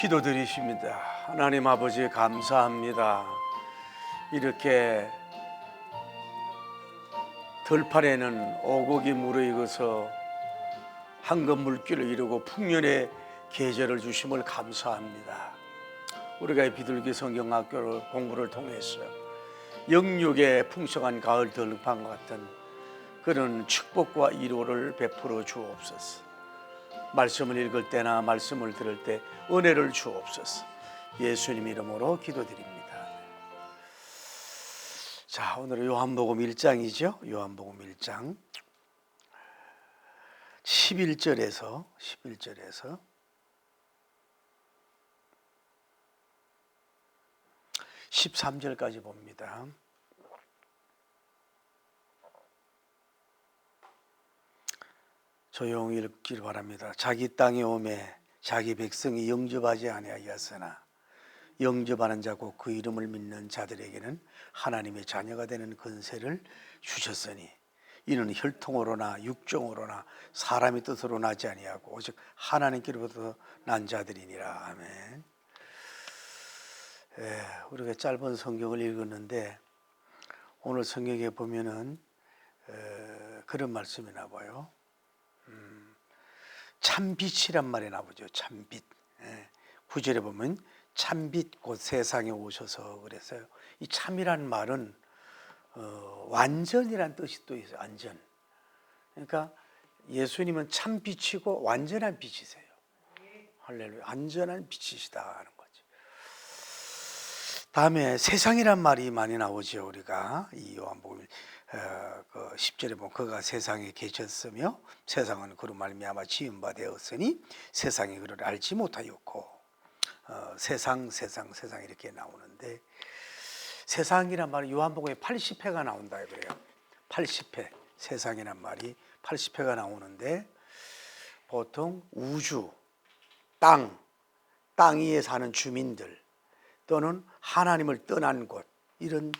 기도드리십니다. 하나님 아버지 감사합니다. 이렇게 들판에는 오곡이 무르익어서 황금 물길을 이루고 풍년의 계절을 주심을 감사합니다. 우리가 이 비둘기 성경학교를 공부를 통해서 영육의 풍성한 가을 들판과 같은 그런 축복과 위로를 베풀어 주옵소서. 말씀을 읽을 때나 말씀을 들을 때 은혜를 주옵소서. 예수님 이름으로 기도드립니다. 자, 오늘은 요한복음 1장이죠. 요한복음 1장 11절에서 13절까지 봅니다. 조용히 읽기를 바랍니다. 자기 땅에 오매 자기 백성이 영접하지 아니하였으나 영접하는 자고 그 이름을 믿는 자들에게는 하나님의 자녀가 되는 권세를 주셨으니 이는 혈통으로나 육정으로나 사람의 뜻으로 나지 아니하고 오직 하나님께로부터 난 자들이니라. 아멘. 우리가 짧은 성경을 읽었는데 오늘 성경에 보면은 그런 말씀이 나와요. 참빛이란 말이 나오죠. 참빛. 9절에 보면 참빛 곧 세상에 오셔서 그래서요. 이 참이란 말은 완전이란 뜻이 또 있어요. 완전. 그러니까 예수님은 참빛이고 완전한 빛이세요. 할렐루야. 완전한 빛이시다 하는 거죠. 다음에 세상이란 말이 많이 나오죠. 우리가 이 요한복음 10절에 보면 그가 세상에 계셨으며 세상은 그로 말미암아 지은 바 되었으니 세상이 그를 알지 못하였고 세상 이렇게 나오는데 세상이란 말이 요한복음에 80회가 나온다 그래요. 80회 세상이란 말이 80회가 나오는데 보통 우주, 땅 위에 사는 주민들 또는 하나님을 떠난 곳 이런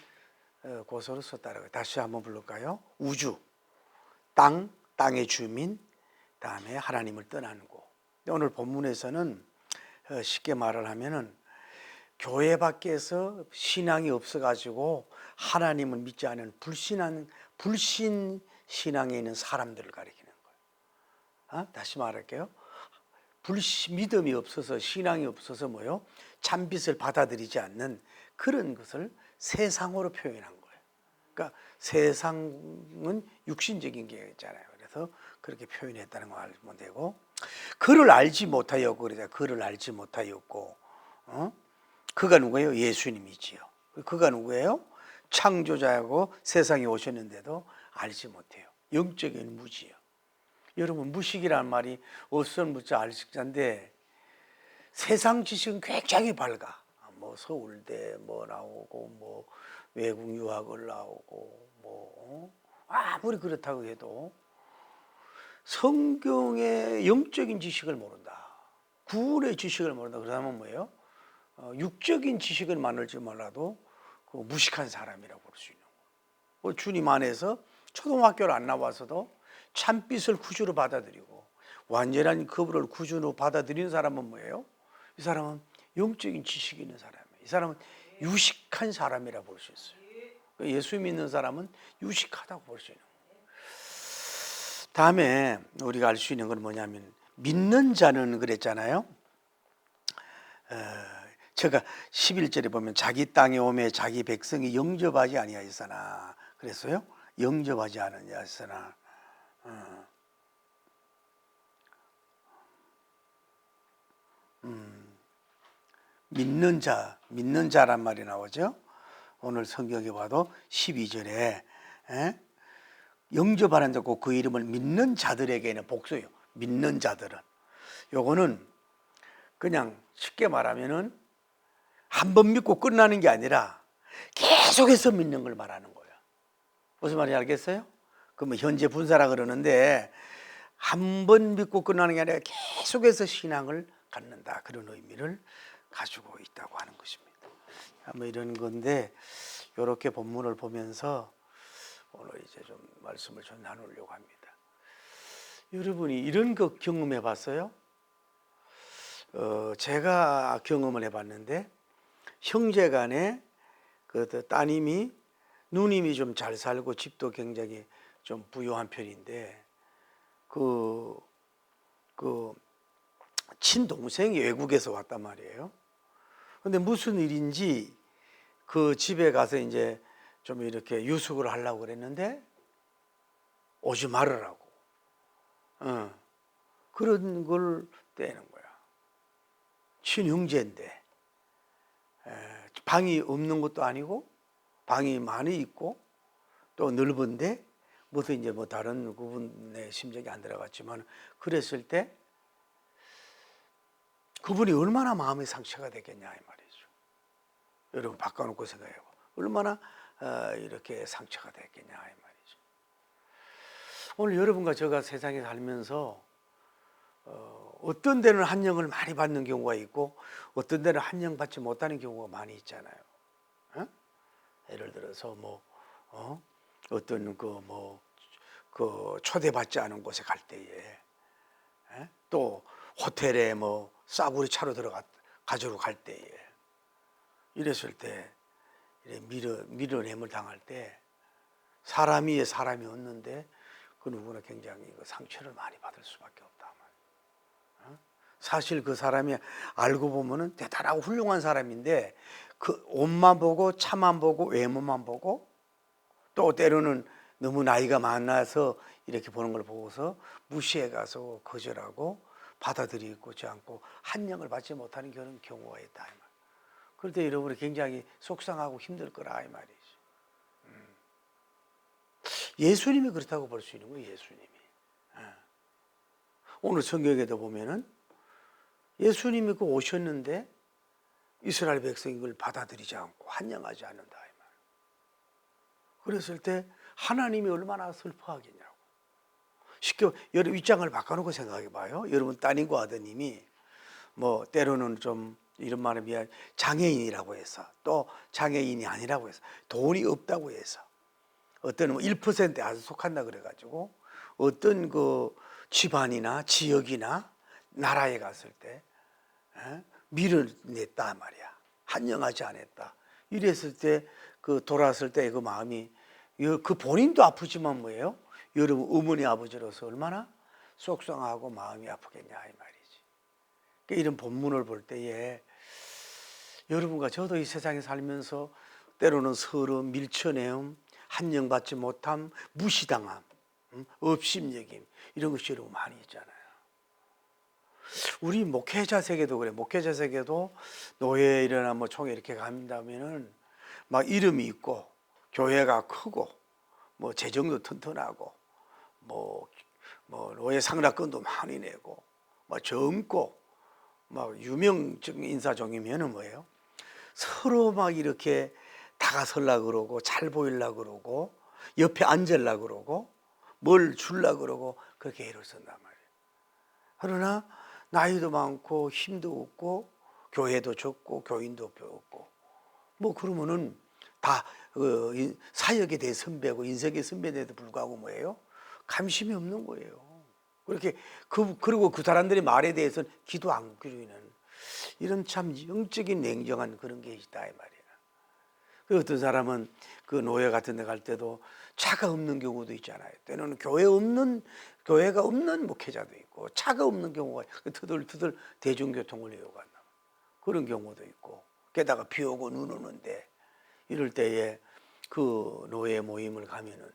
곳으로 썼다라고. 다시 한번 불러볼까요? 우주, 땅의 주민, 다음에 하나님을 떠난 곳. 오늘 본문에서는 쉽게 말을 하면은 교회 밖에서 신앙이 없어가지고 하나님을 믿지 않은 불신 신앙에 있는 사람들을 가리키는 거예요. 다시 말할게요. 믿음이 없어서 신앙이 없어서 뭐요? 참빛을 받아들이지 않는 그런 것을 세상으로 표현한 거예요. 그러니까 세상은 육신적인 게 있잖아요. 그래서 그렇게 표현했다는 걸 알면 되고 그를 알지 못하였고 그러자 그를 알지 못하였고 그가 누구예요? 예수님이지요. 그가 누구예요? 창조자고 세상에 오셨는데도 알지 못해요. 영적인 무지요. 여러분 무식이라는 말이 어선 무자 알식자인데 세상 지식은 굉장히 밝아. 뭐 서울대 뭐 나오고 뭐 외국 유학을 나오고 뭐 아무리 그렇다고 해도 성경의 영적인 지식을 모른다. 구원의 지식을 모른다. 그러면 뭐예요? 육적인 지식을 많을지 몰라도 그 무식한 사람이라고 볼 수 있는 거예요. 주님 안에서 초등학교를 안 나와서도 참빛을 구주로 받아들이고 완전한 그분을 구주로 받아들이는 사람은 뭐예요? 이 사람은 영적인 지식이 있는 사람이에요. 이 사람은 유식한 사람이라고 볼 수 있어요. 예수 믿는 사람은 유식하다고 볼 수 있는 거예요. 다음에 우리가 알 수 있는 건 뭐냐면 믿는 자는 그랬잖아요. 제가 11절에 보면 자기 땅에 오매 자기 백성이 영접하지 아니하였으나 그랬어요. 영접하지 않으셨으나 믿는 자란 말이 나오죠. 오늘 성경에 봐도 12절에 영접하는 자고 그 이름을 믿는 자들에게는 복수예요. 믿는 자들은 요거는 그냥 쉽게 말하면은 한 번 믿고 끝나는 게 아니라 계속해서 믿는 걸 말하는 거예요. 무슨 말인지 알겠어요? 그러면 현재 분사라 그러는데 한 번 믿고 끝나는 게 아니라 계속해서 신앙을 갖는다 그런 의미를 가지고 있다고 하는 것입니다. 뭐 이런 건데 이렇게 본문을 보면서 오늘 이제 좀 말씀을 좀 나누려고 합니다. 여러분이 이런 거 경험해 봤어요? 제가 경험을 해봤는데 형제간에 그 따님이 누님이 좀 잘 살고 집도 굉장히 좀 부유한 편인데 그 친동생이 외국에서 왔단 말이에요. 근데 무슨 일인지 그 집에 가서 이제 좀 이렇게 유숙을 하려고 그랬는데 오지 말으라고. 그런 걸 떼는 거야. 친형제인데 방이 없는 것도 아니고 방이 많이 있고 또 넓은데 무슨 이제 뭐 다른 그분의 심정이 안 들어갔지만 그랬을 때 그분이 얼마나 마음의 상처가 되겠냐 이 말이죠. 여러분 바꿔놓고 생각해요. 얼마나 이렇게 상처가 됐겠냐 이 말이죠. 오늘 여러분과 제가 세상에 살면서 어떤 데는 한영을 많이 받는 경우가 있고 어떤 데는 한영 받지 못하는 경우가 많이 있잖아요. 예를 들어서 어떤 그 초대받지 않은 곳에 갈 때에 또 호텔에 싸구려 차로 가지러 갈 때에 이랬을 때 밀어냄을 당할 때 사람이 없는데 그 누구나 굉장히 상처를 많이 받을 수밖에 없다. 사실 그 사람이 알고 보면은 대단하고 훌륭한 사람인데 그 옷만 보고 차만 보고 외모만 보고 또 때로는 너무 나이가 많아서 이렇게 보는 걸 보고서 무시해 가서 거절하고 받아들이지 않고 한영을 받지 못하는 그런 경우가 있다. 그럴 때 여러분이 굉장히 속상하고 힘들 거라 이 말이죠. 예수님이 그렇다고 볼 수 있는 거예요. 예수님이. 오늘 성경에도 보면은 예수님이 오셨는데 이스라엘 백성이 그걸 받아들이지 않고 환영하지 않는다 이 말. 그랬을 때 하나님이 얼마나 슬퍼하겠냐고. 쉽게 여러분 입장을 바꿔놓고 생각해 봐요. 여러분 따님과 아드님이 때로는 좀 이런 말에 비하면 장애인이라고 해서 또 장애인이 아니라고 해서 돈이 없다고 해서 어떤 1%에 아주 속한다 그래가지고 어떤 그 집안이나 지역이나 나라에 갔을 때 밀어냈다 말이야. 한영하지 않았다. 이랬을 때 그 돌아왔을 때 그 마음이 그 본인도 아프지만 뭐예요? 여러분 어머니 아버지로서 얼마나 속상하고 마음이 아프겠냐 이 말이지. 그러니까 이런 본문을 볼 때에 여러분과 저도 이 세상에 살면서 때로는 서러움, 밀쳐내음, 한영받지 못함, 무시당함, 업심여김 이런 것이 여러분 많이 있잖아요. 우리 목회자 세계도 그래. 목회자 세계도 노예 일어나 총회 이렇게 간다면은 막 이름이 있고 교회가 크고 재정도 튼튼하고 노예 상납금도 많이 내고 젊고 유명적 인사종이면은 뭐예요? 서로 막 이렇게 다가서려고 그러고 잘 보이려고 그러고 옆에 앉으려고 그러고 뭘 주려고 그러고 그렇게 애를 쓴단 말이에요. 그러나 나이도 많고 힘도 없고 교회도 적고 교인도 없고 그러면은 다 사역에 대해 선배고 인생의 선배인데도 불구하고 뭐예요? 감심이 없는 거예요. 그렇게 그리고 그 사람들의 말에 대해서는 귀도 안 기울이는 이런 참 영적인 냉정한 그런 게 있다 이 말이야. 그 어떤 사람은 그 노예 같은 데 갈 때도 차가 없는 경우도 있잖아요. 때로는 교회가 없는 목회자도 있고 차가 없는 경우가 터덜터덜 대중교통을 이용한다. 그런 경우도 있고 게다가 비 오고 눈 오는데 이럴 때에 그 노예 모임을 가면은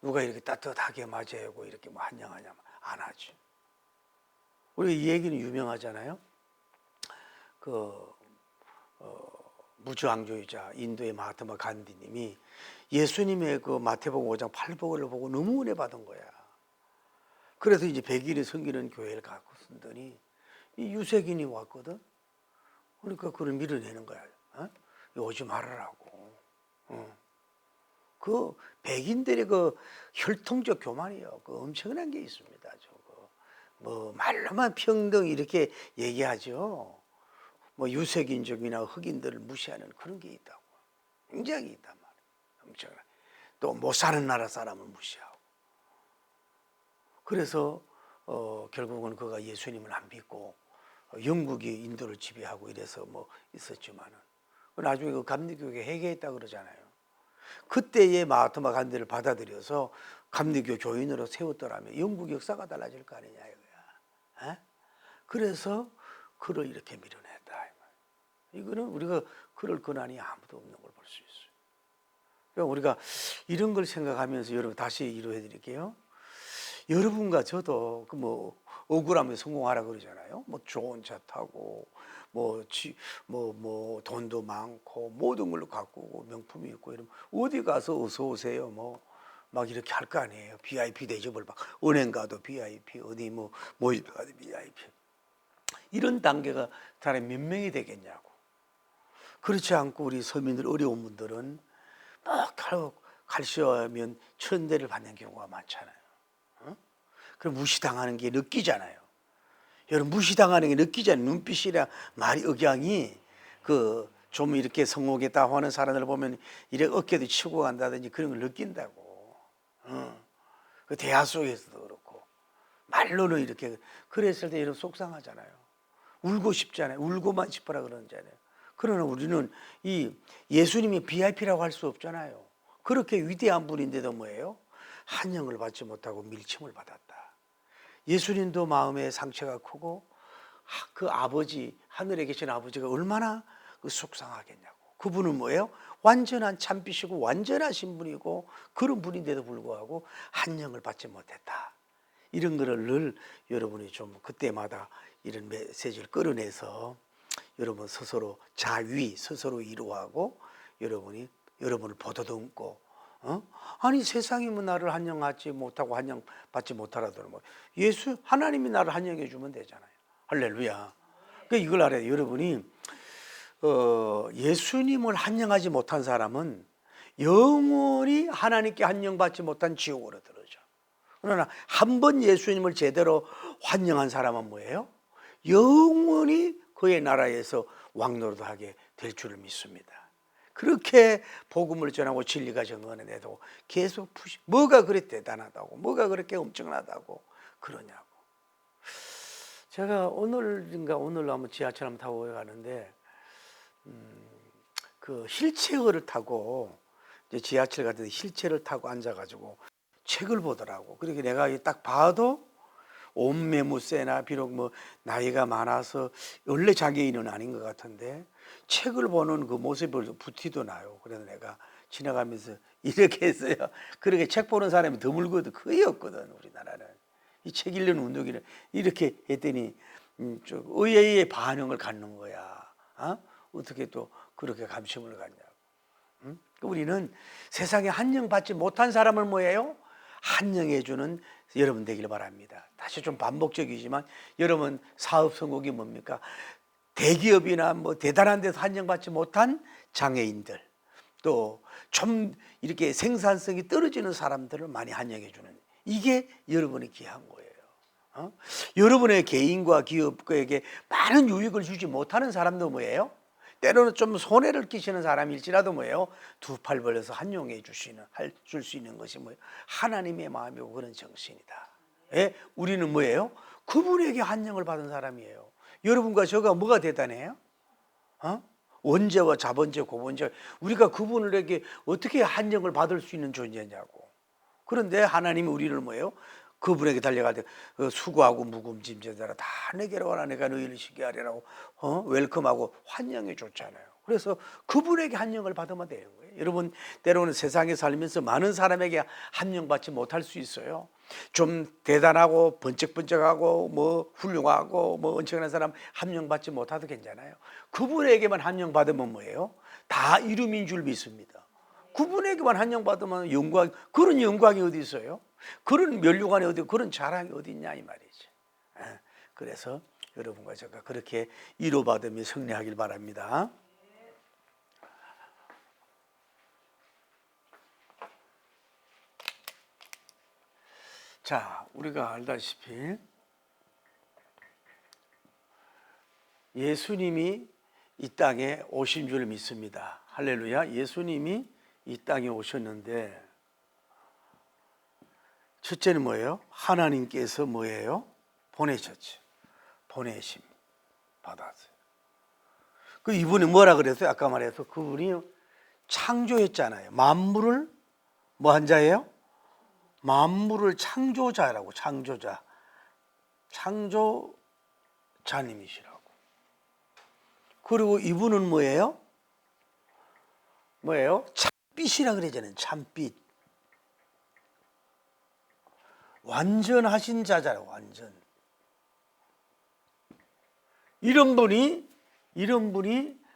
누가 이렇게 따뜻하게 맞이하고 이렇게 환영하냐면 안 하지. 우리 이 얘기는 유명하잖아요. 무주왕조이자 인도의 마하트마 간디님이 예수님의 그 마태복음 5장 8복을 보고 너무 은혜 받은 거야. 그래서 이제 100일이 섬기는 교회를 갖고 쓴더니 이 유색인이 왔거든. 그러니까 그걸 밀어내는 거야. 오지 말으라고. 그 백인들의 그 혈통적 교만이요. 그 엄청난 게 있습니다. 저거 말로만 평등 이렇게 얘기하죠. 유색인종이나 흑인들을 무시하는 그런 게 있다고. 굉장히 있단 말이에요. 엄청나. 또 못 사는 나라 사람을 무시하고. 그래서 결국은 그가 예수님을 안 믿고 영국이 인도를 지배하고 이래서 뭐 있었지만은 나중에 그 감리교가 해계했다 그러잖아요. 그때의 마하트마 간디를 받아들여서 감리교 교인으로 세웠더라면 영국 역사가 달라질 거 아니냐 이거야. 에? 그래서 그를 이렇게 밀어냈다. 이거는 우리가 그럴 권한이 아무도 없는 걸 볼 수 있어요. 그러니까 우리가 이런 걸 생각하면서 여러분 다시 이루어 드릴게요. 여러분과 저도 그 뭐 억울하면 성공하라 그러잖아요. 뭐 좋은 차 타고 뭐 돈도 많고 모든 걸 갖고 명품이 있고 이러면 어디 가서 어서 오세요 뭐 막 이렇게 할 거 아니에요. VIP 대접을 막 은행 가도 VIP 어디 뭐 모집 가도 VIP 이런 단계가 사람이 몇 명이 되겠냐고. 그렇지 않고 우리 서민들 어려운 분들은 뭐 결국 갈시하면 천대를 받는 경우가 많잖아요. 그럼 무시당하는 게 느끼잖아요. 여러분 무시당하는 게 느끼잖아요. 눈빛이랑 말이 억양이 그 좀 이렇게 성공했다 하는 사람을 보면 이래 어깨도 치고 간다든지 그런 걸 느낀다고. 그 대화 속에서도 그렇고 말로는 이렇게 그랬을 때 여러분 속상하잖아요. 울고 싶잖아요. 울고만 싶어라 그러잖아요. 그러나 우리는 이 예수님이 VIP라고 할 수 없잖아요. 그렇게 위대한 분인데도 뭐예요? 환영을 받지 못하고 밀침을 받았다. 예수님도 마음에 상처가 크고 그 아버지 하늘에 계신 아버지가 얼마나 속상하겠냐고. 그분은 뭐예요? 완전한 참빛이고 완전하신 분이고 그런 분인데도 불구하고 환영을 받지 못했다. 이런 거를 늘 여러분이 좀 그때마다 이런 메시지를 끌어내서 여러분 스스로 자위 스스로 위로하고 여러분이 여러분을 보더듬고 아니 세상이 뭐 나를 환영하지 못하고 환영받지 못하라더니 뭐 예수 하나님이 나를 환영해 주면 되잖아요. 할렐루야. 그러니까 이걸 알아야 돼요. 여러분이 예수님을 환영하지 못한 사람은 영원히 하나님께 환영받지 못한 지옥으로 들어오죠. 그러나 한 번 예수님을 제대로 환영한 사람은 뭐예요? 영원히 그의 나라에서 왕노릇하게 될 줄을 믿습니다. 그렇게 복음을 전하고 진리가 정언해도 계속 뭐가 그렇게 대단하다고 뭐가 그렇게 엄청나다고 그러냐고. 제가 오늘 한번 지하철 한번 타고 가는데 그 휠체어를 타고 이제 지하철 같은데 휠체어를 타고 앉아가지고 책을 보더라고. 그러니까 내가 딱 봐도 옷매무새나 비록 뭐 나이가 많아서 원래 장애인은 아닌 것 같은데 책을 보는 그 모습을 부티도 나요. 그래서 내가 지나가면서 이렇게 했어요. 그렇게 책 보는 사람이 드물거든. 거의 없거든 우리나라는. 이 책 읽는 운동이를 이렇게 했더니 좀 의외의 반응을 갖는 거야. 어떻게 또 그렇게 감심을 갖냐고. 우리는 세상에 환영받지 못한 사람을 뭐예요? 환영해주는 여러분 되길 바랍니다. 다시 좀 반복적이지만 여러분 사업 성공이 뭡니까? 대기업이나 뭐 대단한 데서 환영받지 못한 장애인들 또 좀 이렇게 생산성이 떨어지는 사람들을 많이 환영해주는 이게 여러분이 귀한 거예요. 여러분의 개인과 기업에게 많은 유익을 주지 못하는 사람도 뭐예요? 때로는 좀 손해를 끼치는 사람일지라도 뭐예요? 두 팔 벌려서 환영해 줄 수 있는 것이 뭐예요? 하나님의 마음이고 그런 정신이다. 예? 우리는 뭐예요? 그분에게 환영을 받은 사람이에요. 여러분과 저가 뭐가 대단해요? 원죄와 자본죄, 고본죄 우리가 그분에게 어떻게 환영을 받을 수 있는 존재냐고. 그런데 하나님이 우리를 뭐예요? 그분에게 달려갈 때 수고하고 무거운 짐져들아 다 내게로 와라 내가 너희를 쉬게 하리라고 웰컴하고 환영해 줬잖아요. 그래서 그분에게 환영을 받으면 되는 거예요. 여러분 때로는 세상에 살면서 많은 사람에게 환영받지 못할 수 있어요. 좀 대단하고 번쩍번쩍하고 뭐 훌륭하고 뭐 엄청난 사람 환영받지 못해도 괜찮아요. 그분에게만 환영받으면 뭐예요? 다 이름인 줄 믿습니다. 그분에게만 환영받으면 영광, 그런 영광이 어디 있어요? 그런 면류관이 어디, 그런 자랑이 어디 있냐 이 말이죠. 그래서 여러분과 제가 그렇게 위로받으며 승리하길 바랍니다. 자, 우리가 알다시피 예수님이 이 땅에 오신 줄 믿습니다. 할렐루야. 예수님이 이 땅에 오셨는데 첫째는 뭐예요? 하나님께서 뭐예요? 보내셨죠. 보내심. 받았어요. 그 이분이 뭐라 그랬어요? 아까 말해서 그분이 창조했잖아요. 만물을 뭐 한 자예요? 만물을 창조자라고. 창조자, 창조자님이시라고. 그리고 이분은 뭐예요? 뭐예요? 참빛이라 그러잖아요. 참빛. 완전하신 자잖아요. 완전. 이런 분이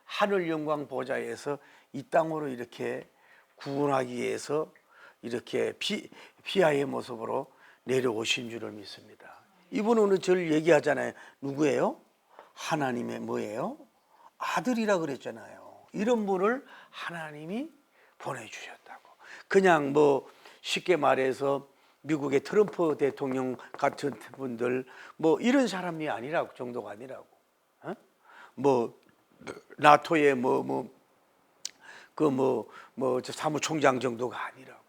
하늘 영광 보좌에서 이 땅으로 이렇게 구원하기 위해서 이렇게 피아의 모습으로 내려오신 줄을 믿습니다. 이분은 오늘 저를 얘기하잖아요. 누구예요? 하나님의 뭐예요? 아들이라 그랬잖아요. 이런 분을 하나님이 보내주셨다고. 그냥 뭐 쉽게 말해서 미국의 트럼프 대통령 같은 분들 뭐 이런 사람이 아니라고, 정도가 아니라고. 뭐 나토의 저 사무총장 정도가 아니라고.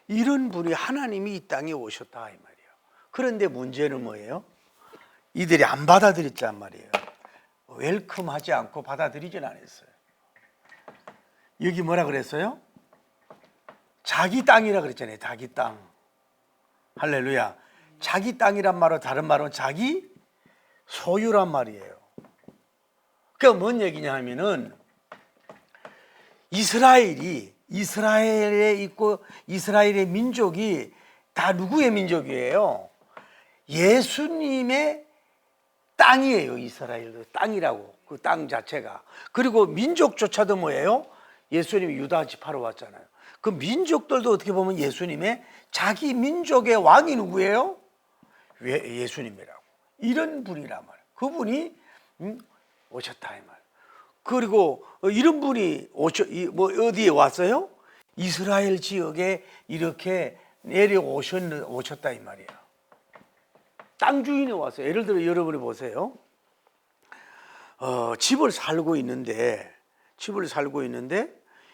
이런 분이 하나님이 이 땅에 오셨다 이 말이에요. 그런데 문제는 뭐예요? 이들이 안 받아들였단 말이에요. 웰컴하지 않고 받아들이진 않았어요. 여기 뭐라 그랬어요? 자기 땅이라 그랬잖아요. 자기 땅. 할렐루야. 자기 땅이란 말은 다른 말은 자기 소유란 말이에요. 그러니까 뭔 얘기냐 하면은 이스라엘에 있고 이스라엘의 민족이 다 누구의 민족이에요? 예수님의 땅이에요. 이스라엘도 땅이라고. 그 땅 자체가. 그리고 민족조차도 뭐예요? 예수님이 유다 지파로 왔잖아요. 그 민족들도 어떻게 보면 예수님의 자기 민족의 왕이 누구예요? 예수님이라고. 이런 분이란 말이에요. 그분이 오셨다 이 말. 그리고 이런 분이 어디에 왔어요? 이스라엘 지역에 이렇게 오셨다 이 말이에요. 땅 주인이 왔어요. 예를 들어 여러분이 보세요. 집을 살고 있는데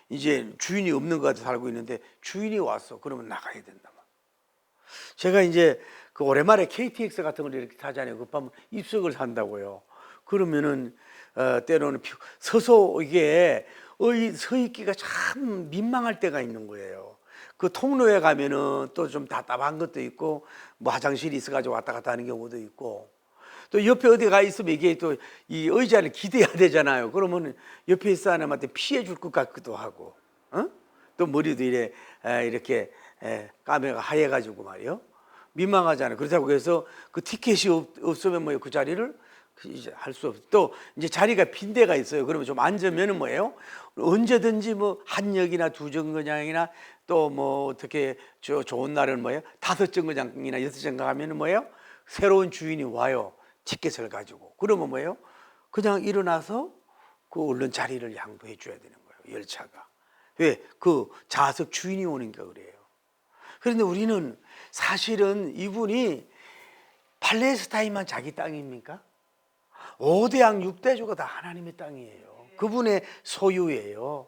이제 주인이 없는 것 같아 살고 있는데 주인이 왔어. 그러면 나가야 된다. 제가 이제 그 오랜만에 KTX 같은 걸 이렇게 타잖아요. 급하면 입석을 산다고요. 그러면은 때로는 서서 이게 서 있기가 참 민망할 때가 있는 거예요. 그 통로에 가면은 또 좀 답답한 것도 있고 뭐 화장실이 있어가지고 왔다 갔다 하는 경우도 있고 또 옆에 어디 가 있으면 이게 또 이 의자를 기대야 되잖아요. 그러면 옆에 있는 사람한테 피해 줄 것 같기도 하고, 또 머리도 이렇게 까매가 하얘가지고 말이요. 민망하잖아요. 그렇다고 해서 그 티켓이 없으면 뭐 그 자리를 이제 할 수 없어. 또 이제 자리가 빈 데가 있어요. 그러면 좀 앉으면은 뭐예요? 언제든지 뭐 한 역이나 두 정거장이나 또 뭐 어떻게 좋은 날은 뭐예요? 5정거장이나 6정거장 가면은 뭐예요? 새로운 주인이 와요. 티켓을 가지고. 그러면 뭐예요? 그냥 일어나서 그 얼른 자리를 양보해 줘야 되는 거예요. 열차가. 왜? 그 좌석 주인이 오니까 그래요. 그런데 우리는 사실은 이분이 팔레스타인만 자기 땅입니까? 5대양 6대주가 다 하나님의 땅이에요. 그분의 소유예요.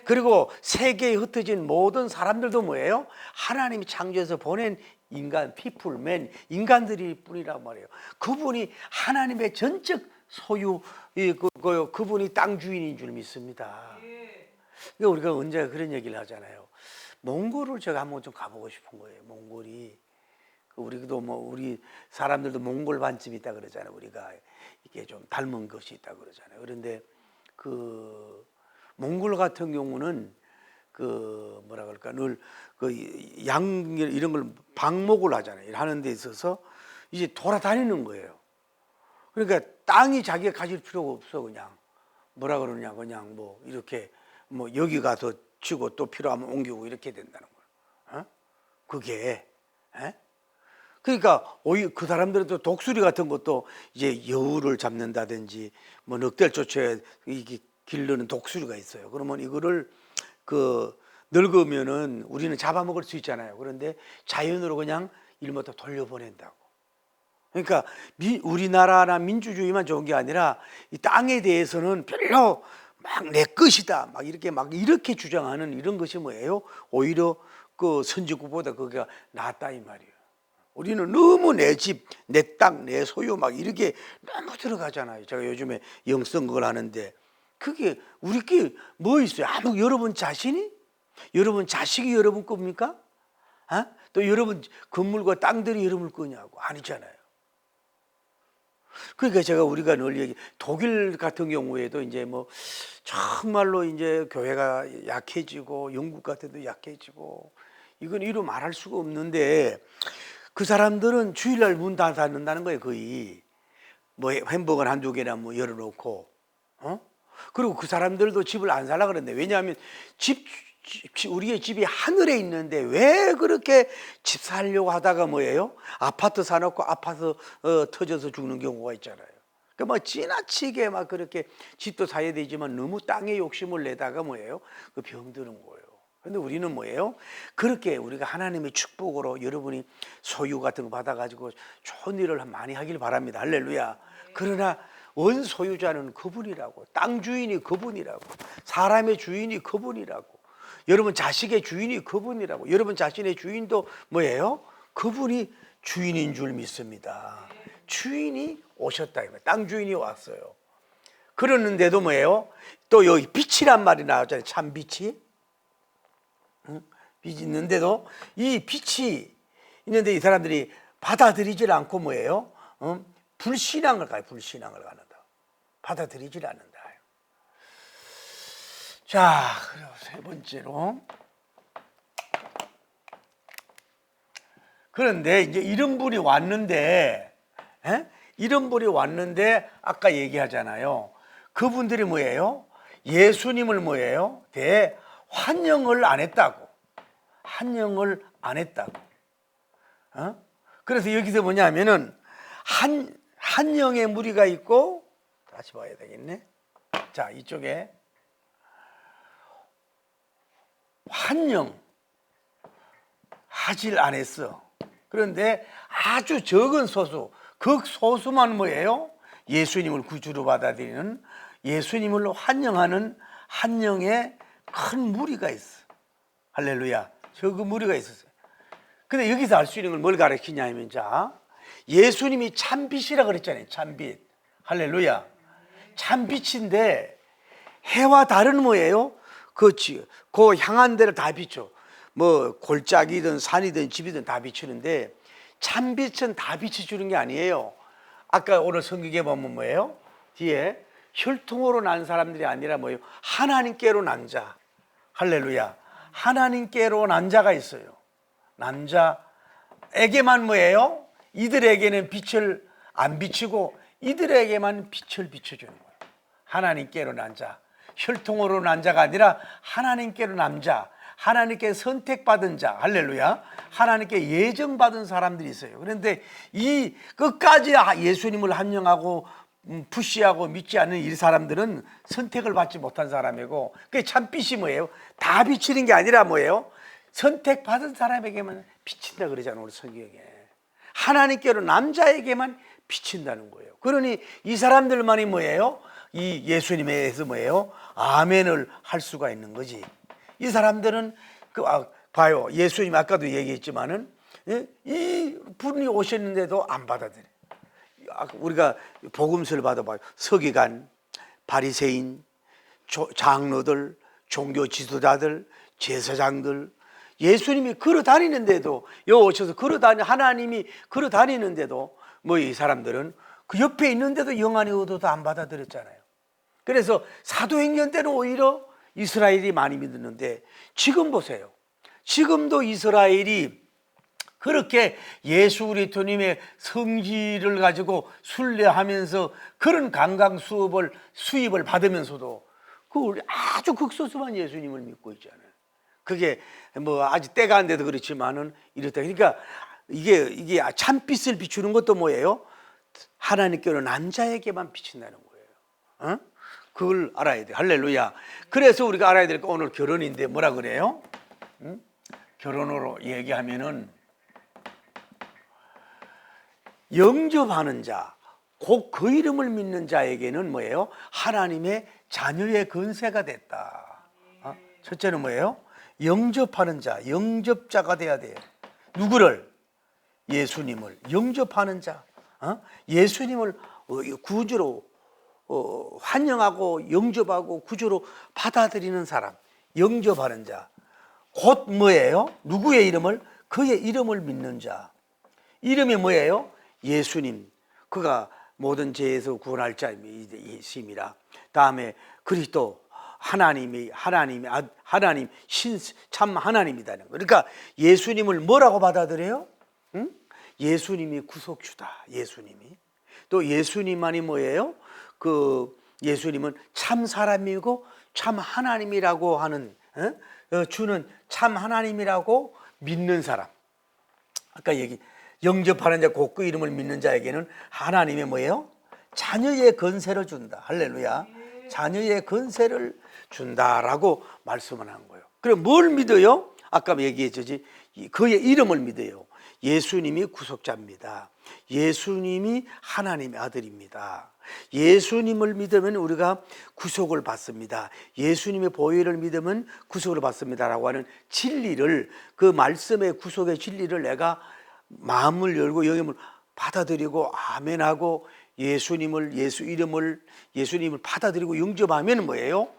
그리고 세계에 흩어진 모든 사람들도 뭐예요? 하나님이 창조해서 보낸 인간, 피플맨, 인간들일 뿐이란 말이에요. 그분이 하나님의 전적 소유, 그분이 땅 주인인 줄 믿습니다. 그러니까 우리가 언제 그런 얘기를 하잖아요. 몽골을 제가 한번 좀 가보고 싶은 거예요. 몽골이. 우리도 우리 사람들도 몽골 반쯤 있다 그러잖아요. 우리가 이게 좀 닮은 것이 있다 그러잖아요. 그런데 그 몽골 같은 경우는 그 뭐라 그럴까 늘 그 양 이런 걸 방목을 하잖아요. 하는 데 있어서 이제 돌아다니는 거예요. 그러니까 땅이 자기가 가질 필요가 없어. 그냥 뭐라 그러냐 그냥 뭐 이렇게 뭐 여기 가서 치고 또 필요하면 옮기고 이렇게 된다는 거예요. 그게 그러니까 그 사람들은 또 독수리 같은 것도 이제 여우를 잡는다든지 뭐 늑대를 쫓아야 이게 기르는 독수리가 있어요. 그러면 이거를 늙으면은 우리는 잡아먹을 수 있잖아요. 그런데 자연으로 그냥 일부터 돌려보낸다고. 그러니까 우리나라나 민주주의만 좋은 게 아니라 이 땅에 대해서는 별로 막 내 것이다 막 이렇게 주장하는 이런 것이 뭐예요? 오히려 그 선진국보다 그게 낫다 이 말이에요. 우리는 너무 내 집, 내 땅, 내 소유 막 이렇게 너무 들어가잖아요. 제가 요즘에 영성을 하는데 그게 우리끼리 뭐 있어요? 여러분 자신이? 여러분 자식이 여러분 겁니까? 또 여러분 건물과 땅들이 여러분 거냐고? 아니잖아요. 그러니까 우리가 늘 얘기, 독일 같은 경우에도 이제 뭐 정말로 이제 교회가 약해지고 영국 같은 데도 약해지고 이건 이루 말할 수가 없는데 그 사람들은 주일날 문 다 닫는다는 거예요. 거의 뭐 햄버거 한두 개나 뭐 열어놓고 그리고 그 사람들도 집을 안 살라 그랬는데 왜냐하면 우리의 집이 하늘에 있는데 왜 그렇게 집 살려고 하다가 뭐예요? 아파트 사놓고 아파트 터져서 죽는 경우가 있잖아요. 그러니까 뭐 지나치게 막 그렇게 집도 사야 되지만 너무 땅에 욕심을 내다가 뭐예요? 그 병드는 거예요. 근데 우리는 뭐예요? 그렇게 우리가 하나님의 축복으로 여러분이 소유 같은 거 받아가지고 좋은 일을 많이 하길 바랍니다. 할렐루야. 그러나 원 소유자는 그분이라고, 땅 주인이 그분이라고, 사람의 주인이 그분이라고, 여러분 자식의 주인이 그분이라고, 여러분 자신의 주인도 뭐예요? 그분이 주인인 줄 믿습니다. 주인이 오셨다. 땅 주인이 왔어요. 그러는데도 뭐예요? 또 여기 빛이란 말이 나왔잖아요. 참 빛이. 빛이 있는데도 이 빛이 있는데 이 사람들이 받아들이질 않고 뭐예요? 불신앙을 가요. 불신앙을 가는다. 받아들이질 않는다. 자, 그리고 세 번째로, 그런데 이제 이런 분이 왔는데, 이런 분이 왔는데 아까 얘기하잖아요. 그분들이 뭐예요? 예수님을 뭐예요? 환영을 안 했다고. 환영을 안 했다고. 그래서 여기서 뭐냐면은 한영의 무리가 있고, 다시 봐야 되겠네. 자, 이쪽에 환영 하질 않았어. 그런데 아주 적은 소수, 극소수만 뭐예요? 예수님을 구주로 받아들이는, 예수님을 환영하는 한영의 큰 무리가 있어. 할렐루야. 적은 무리가 있었어요. 근데 여기서 알 수 있는 걸 뭘 가르치냐면, 자, 예수님이 참빛이라 그랬잖아요. 참빛. 할렐루야. 참빛인데 해와 달은 뭐예요? 그 향한 데를 다 비춰. 뭐 골짜기든 산이든 집이든 다 비추는데 참빛은 다 비춰주는 게 아니에요. 아까 오늘 성경에 보면 뭐예요? 뒤에 혈통으로 난 사람들이 아니라 뭐예요? 하나님께로 난 자. 할렐루야. 하나님께로 난 자가 있어요. 난 자에게만 뭐예요? 이들에게는 빛을 안 비추고 이들에게만 빛을 비춰주는 거예요. 하나님께로 난 자. 혈통으로 난 자가 아니라 하나님께로 난 자, 하나님께 선택받은 자. 할렐루야. 하나님께 예정받은 사람들이 있어요. 그런데 이 끝까지 예수님을 환영하고 푸시하고 믿지 않는 이 사람들은 선택을 받지 못한 사람이고, 그게 참빛이 뭐예요? 다 비치는 게 아니라 뭐예요? 선택받은 사람에게만 비친다 그러잖아요. 우리 성경에. 하나님께로 남자에게만 비친다는 거예요. 그러니 이 사람들만이 뭐예요? 이 예수님에 대해서 뭐예요? 아멘을 할 수가 있는 거지. 이 사람들은 봐요. 예수님 아까도 얘기했지만은 이 분이 오셨는데도 안 받아들여. 우리가 복음서를 받아봐요. 서기관, 바리새인, 장로들, 종교 지도자들, 제사장들, 예수님이 걸어 다니는데도, 여기 오셔서 하나님이 걸어 다니는데도 뭐 이 사람들은 그 옆에 있는데도 영안이 얻어도 안 받아들였잖아요. 그래서 사도행전 때는 오히려 이스라엘이 많이 믿었는데 지금 보세요. 지금도 이스라엘이 그렇게 예수 그리스도님의 성질을 가지고 순례하면서 그런 관광 수입을 받으면서도 그 아주 극소수만 예수님을 믿고 있잖아요. 그게 뭐 아직 때가 안 돼도 그렇지만은 이렇다. 그러니까 이게 참빛을 비추는 것도 뭐예요? 하나님께로 남자에게만 비친다는 거예요. 그걸 알아야 돼. 할렐루야. 그래서 우리가 알아야 될 거 오늘 결혼인데 뭐라 그래요? 결혼으로 얘기하면은 영접하는 자, 곧 그 이름을 믿는 자에게는 뭐예요? 하나님의 자녀의 건세가 됐다. 첫째는 뭐예요? 영접하는 자, 영접자가 돼야 돼요. 누구를? 예수님을 영접하는 자, 예수님을 구주로 환영하고 영접하고 구주로 받아들이는 사람, 영접하는 자. 곧 뭐예요? 누구의 이름을? 그의 이름을 믿는 자. 이름이 뭐예요? 예수님. 그가 모든 죄에서 구원할 자이심이라. 다음에 그리스도 하나님 참 하나님이다는 거. 그러니까 예수님을 뭐라고 받아들여요? 응? 예수님이 구속주다. 예수님이. 또 예수님만이 뭐예요? 예수님은 참 사람이고 참 하나님이라고 하는, 주는 참 하나님이라고 믿는 사람. 아까 영접하는 자, 곧 그 이름을 믿는 자에게는 하나님의 뭐예요? 자녀의 권세를 준다. 할렐루야. 자녀의 권세를 준다라고 말씀을 한 거예요. 그럼 뭘 믿어요? 아까 얘기했지. 그의 이름을 믿어요. 예수님이 구속자입니다. 예수님이 하나님의 아들입니다. 예수님을 믿으면 우리가 구속을 받습니다. 예수님의 보혈을 믿으면 구속을 받습니다라고 하는 진리를, 그 말씀의 구속의 진리를 내가 마음을 열고 영임을 받아들이고 아멘하고 예수님을 받아들이고 영접하면 뭐예요?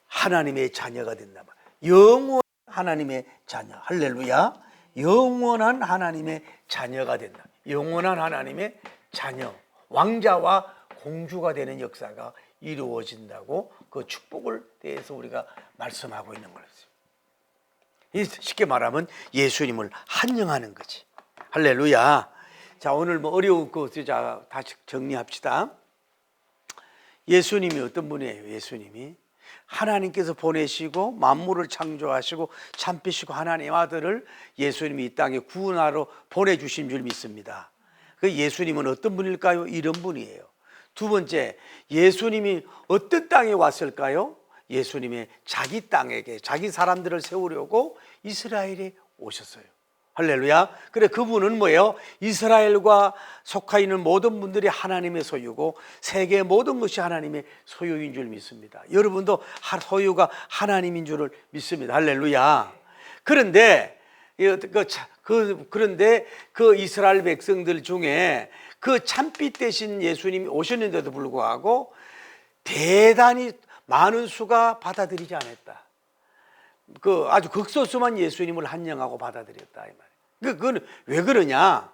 하나님의 자녀가 된다. 영원한 하나님의 자녀. 할렐루야. 영원한 하나님의 자녀가 된다. 영원한 하나님의 자녀, 왕자와 공주가 되는 역사가 이루어진다고 그 축복을 대해서 우리가 말씀하고 있는 거죠. 쉽게 말하면 예수님을 환영하는 거지. 할렐루야. 자, 오늘 뭐 어려운 것을 다시 정리합시다. 예수님이 어떤 분이에요? 예수님이 하나님께서 보내시고 만물을 창조하시고 참피시고 하나님 아들을 예수님이 이 땅에 구원하러 보내주신 줄 믿습니다. 그 예수님은 어떤 분일까요? 이런 분이에요. 두 번째, 예수님이 어떤 땅에 왔을까요? 예수님의 자기 땅에게 자기 사람들을 세우려고 이스라엘에 오셨어요. 할렐루야. 그래, 그분은 뭐예요? 이스라엘과 속하 있는 모든 분들이 하나님의 소유고 세계의 모든 것이 하나님의 소유인 줄 믿습니다. 여러분도 소유가 하나님인 줄을 믿습니다. 할렐루야. 그런데 그 이스라엘 백성들 중에 그 참빛 대신 예수님이 오셨는데도 불구하고 대단히 많은 수가 받아들이지 않았다. 아주 극소수만 예수님을 환영하고 받아들였다, 이 말이에요. 그건 왜 그러냐?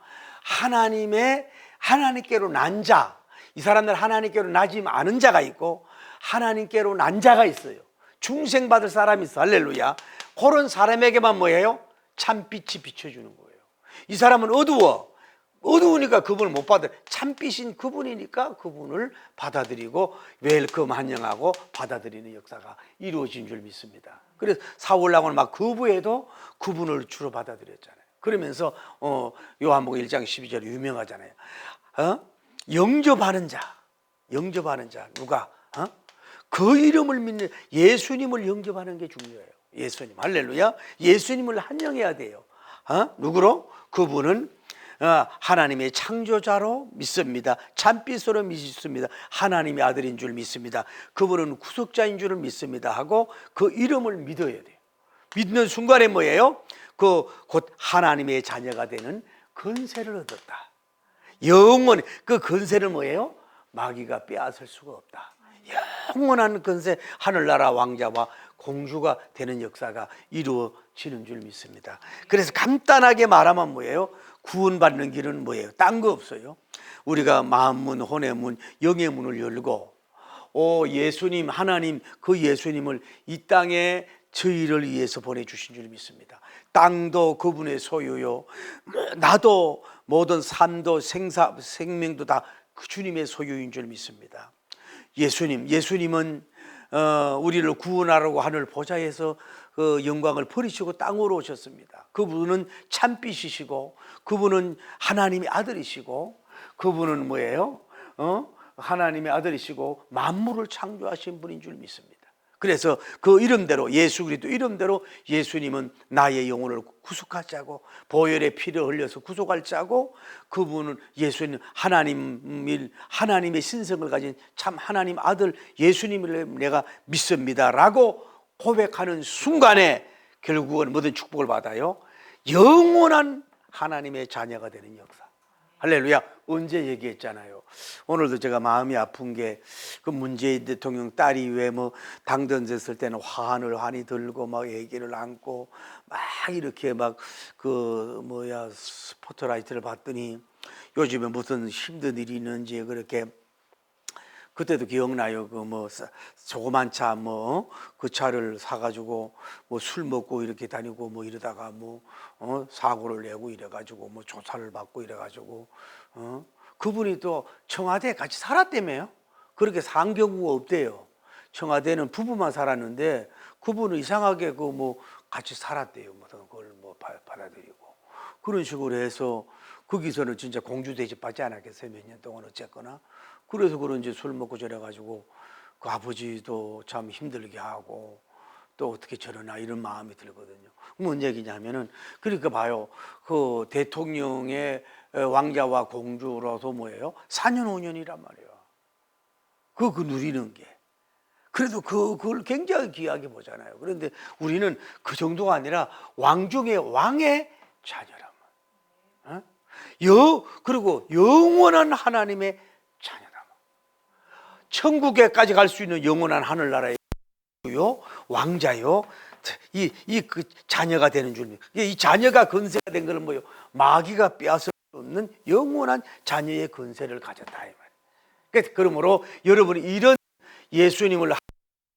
하나님께로 난 자, 이 사람들 하나님께로 나지 않은 자가 있고 하나님께로 난 자가 있어요. 중생받을 사람이 있어. 할렐루야. 그런 사람에게만 뭐예요? 참빛이 비춰주는 거예요. 이 사람은 어두우니까 그분을 못 받아. 참빛인 그분이니까 그분을 받아들이고 웰컴 환영하고 받아들이는 역사가 이루어진 줄 믿습니다. 그래서 사울왕은 막 거부해도 그분을 주로 받아들였잖아요. 그러면서 요한복음 1장 12절 유명하잖아요. 영접하는 자 누가? 그 이름을 믿는 예수님을 영접하는 게 중요해요. 예수님. 할렐루야. 예수님을 환영해야 돼요. 누구로? 그분은 하나님의 창조자로 믿습니다. 참빛으로 믿습니다. 하나님의 아들인 줄 믿습니다. 그분은 구속자인 줄을 믿습니다 하고 그 이름을 믿어야 돼요. 믿는 순간에 뭐예요? 곧 하나님의 자녀가 되는 권세를 얻었다. 영원히 그 권세를 뭐예요? 마귀가 빼앗을 수가 없다. 영원한 권세, 하늘나라 왕자와 공주가 되는 역사가 이루어지는 줄 믿습니다. 그래서 간단하게 말하면 뭐예요? 구원받는 길은 뭐예요? 딴 거 없어요. 우리가 마음문, 혼의 문, 영의 문을 열고 예수님, 하나님, 그 예수님을 이 땅에 저희를 위해서 보내주신 줄 믿습니다. 땅도 그분의 소유요, 나도 모든 삶도 생명도 다 그 주님의 소유인 줄 믿습니다. 예수님은 우리를 구원하려고 하늘 보좌에서 그 영광을 버리시고 땅으로 오셨습니다. 그분은 참빛이시고 그분은 하나님의 아들이시고 그분은 뭐예요? 하나님의 아들이시고 만물을 창조하신 분인 줄 믿습니다. 그래서 그 이름대로, 예수 그리스도 이름대로 예수님은 나의 영혼을 구속할 자고 보혈의 피를 흘려서 구속할 자고 그분은 예수님 하나님의 신성을 가진 참 하나님 아들 예수님을 내가 믿습니다라고 고백하는 순간에 결국은 모든 축복을 받아요. 영원한 하나님의 자녀가 되는 역사. 할렐루야. 언제 얘기했잖아요. 오늘도 제가 마음이 아픈 게 그 문재인 대통령 딸이 왜 뭐 당선됐을 때는 환히 들고 막 애기를 안고 막 이렇게 막 그 뭐야 스포트라이트를 봤더니 요즘에 무슨 힘든 일이 있는지 그렇게 그때도 기억나요. 그 뭐 조그만 차 뭐 그 차를 사가지고 뭐 술 먹고 이렇게 다니고 뭐 이러다가 뭐 사고를 내고 이래가지고 뭐 조사를 받고 이래가지고 그분이 또 청와대에 같이 살았다며요. 그렇게 산 경우가 없대요. 청와대는 부부만 살았는데 그분은 이상하게 그 뭐 같이 살았대요. 뭐 그걸 뭐 받아들이고 그런 식으로 해서 거기서는 진짜 공주 대접 받지 않았겠어요. 몇 년 동안 어쨌거나. 그래서 그런지 술 먹고 저래가지고 그 아버지도 참 힘들게 하고 또 어떻게 저러나 이런 마음이 들거든요. 뭔 얘기냐면은 그러니까 봐요. 그 대통령의 왕자와 공주로서 뭐예요? 4년 5년이란 말이에요. 그 누리는 게. 그래도 그걸 굉장히 귀하게 보잖아요. 그런데 우리는 그 정도가 아니라 왕 중에 왕의 자녀란 말이에요. 그리고 영원한 하나님의 자녀란 말이에요. 천국에까지 갈 수 있는 영원한 하늘나라의 왕자요. 그 자녀가 되는 줄. 이 자녀가 건세가 된 것은 뭐요? 마귀가 빼앗을 수 없는 영원한 자녀의 건세를 가졌다 이 말이에요. 그러므로 여러분이 이런 예수님을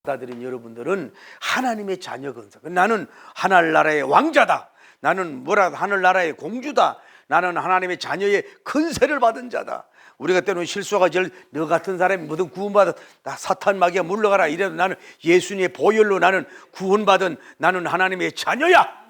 받아들인 여러분들은 하나님의 자녀 건세. 나는 하늘나라의 왕자다. 나는 하늘나라의 공주다. 나는 하나님의 자녀의 건세를 받은 자다. 우리가 때로는 실수가 너 같은 사람이 뭐든 구원받아 사탄 마귀가 물러가라 이래도 나는 예수님의 보혈로 나는 구원받은 나는 하나님의 자녀야.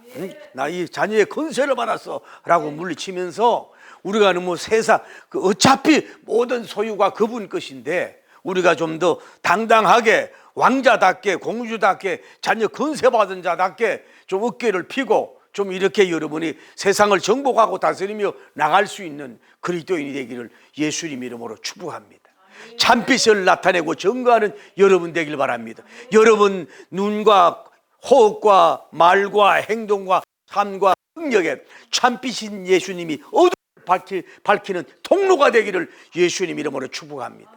나 이 자녀의 건세를 받았어 라고 물리치면서 우리가 뭐 세상 어차피 모든 소유가 그분 것인데 우리가 좀 더 당당하게 왕자답게 공주답게 자녀 건세 받은 자답게 좀 어깨를 펴고 좀 이렇게 여러분이 세상을 정복하고 다스리며 나갈 수 있는 그리스도인이 되기를 예수님 이름으로 축복합니다. 참빛을 나타내고 증거하는 여러분 되길 바랍니다. 여러분 눈과 호흡과 말과 행동과 삶과 능력에 참빛인 예수님이 어둠을 밝히는 통로가 되기를 예수님 이름으로 축복합니다.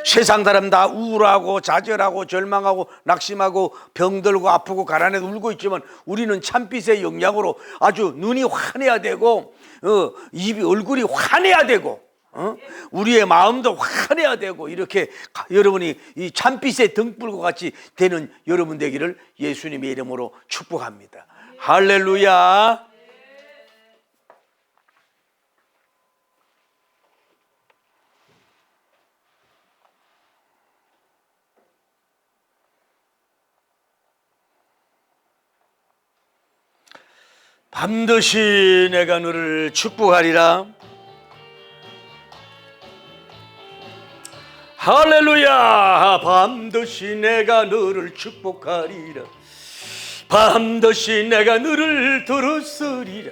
세상 사람 다 우울하고 좌절하고 절망하고 낙심하고 병들고 아프고 가난해서 울고 있지만 우리는 참빛의 영향으로 아주 눈이 환해야 되고 얼굴이 환해야 되고 우리의 마음도 환해야 되고 이렇게 여러분이 이 참빛의 등불과 같이 되는 여러분 되기를 예수님의 이름으로 축복합니다. 할렐루야. 반드시 내가 너를 축복하리라. 할렐루야. 반드시 내가 너를 축복하리라. 반드시 내가 너를 들었으리라.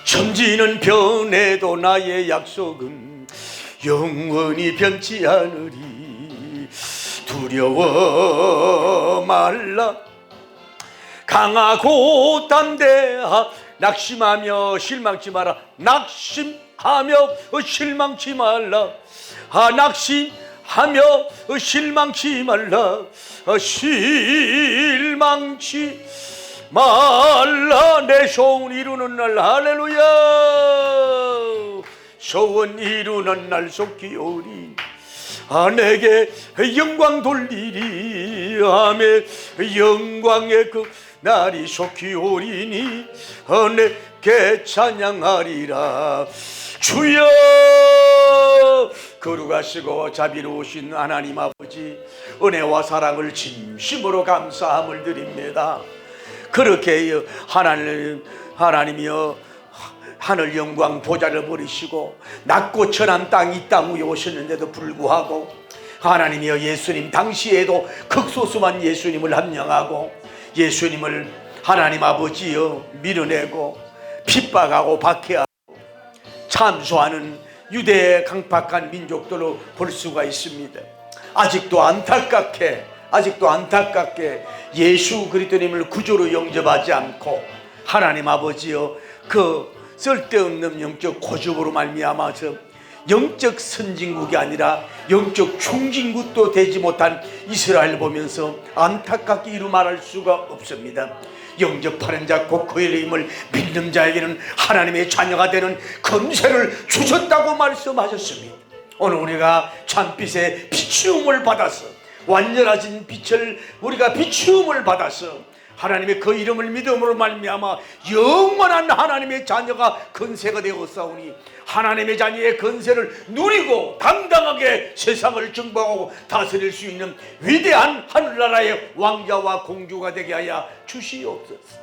천지는 변해도 나의 약속은 영원히 변치 않으리. 두려워 말라. 강하고 담대하. 낙심하며 실망치 마라. 낙심하며 실망치 말라. 낙심하며 실망치 말라. 실망치 말라. 내 소원 이루는 날. 할렐루야. 소원 이루는 날 속히 오리. 내게 영광 돌리리. 아멘. 영광의 그 날이 속히 오리니 내게 찬양하리라. 주여 거룩하시고 자비로우신 하나님 아버지, 은혜와 사랑을 진심으로 감사함을 드립니다. 그렇게 하나님이여 하늘 영광 보좌를 버리시고 낮고 천한 땅 이 땅 위에 오셨는데도 불구하고 하나님이여 예수님 당시에도 극소수만 예수님을 함령하고 예수님을 하나님 아버지여 밀어내고 핍박하고 박해하고 참소하는 유대의 강팍한 민족들로 볼 수가 있습니다. 아직도 안타깝게 예수 그리스도님을 구주로 영접하지 않고 하나님 아버지여 그 쓸데없는 영적 고집으로 말미암아서 영적 선진국이 아니라 영적 중진국도 되지 못한 이스라엘 보면서 안타깝게 이루 말할 수가 없습니다. 영접하는 자 곧 그의 이름을 믿는 자에게는 하나님의 자녀가 되는 권세를 주셨다고 말씀하셨습니다. 오늘 우리가 참빛의 비추음을 받아서 완전하신 빛을 우리가 비추음을 받아서 하나님의 그 이름을 믿음으로 말미암아 영원한 하나님의 자녀가 권세가 되었사오니 하나님의 자녀의 권세를 누리고 당당하게 세상을 정복하고 다스릴 수 있는 위대한 하늘나라의 왕자와 공주가 되게 하여 주시옵소서.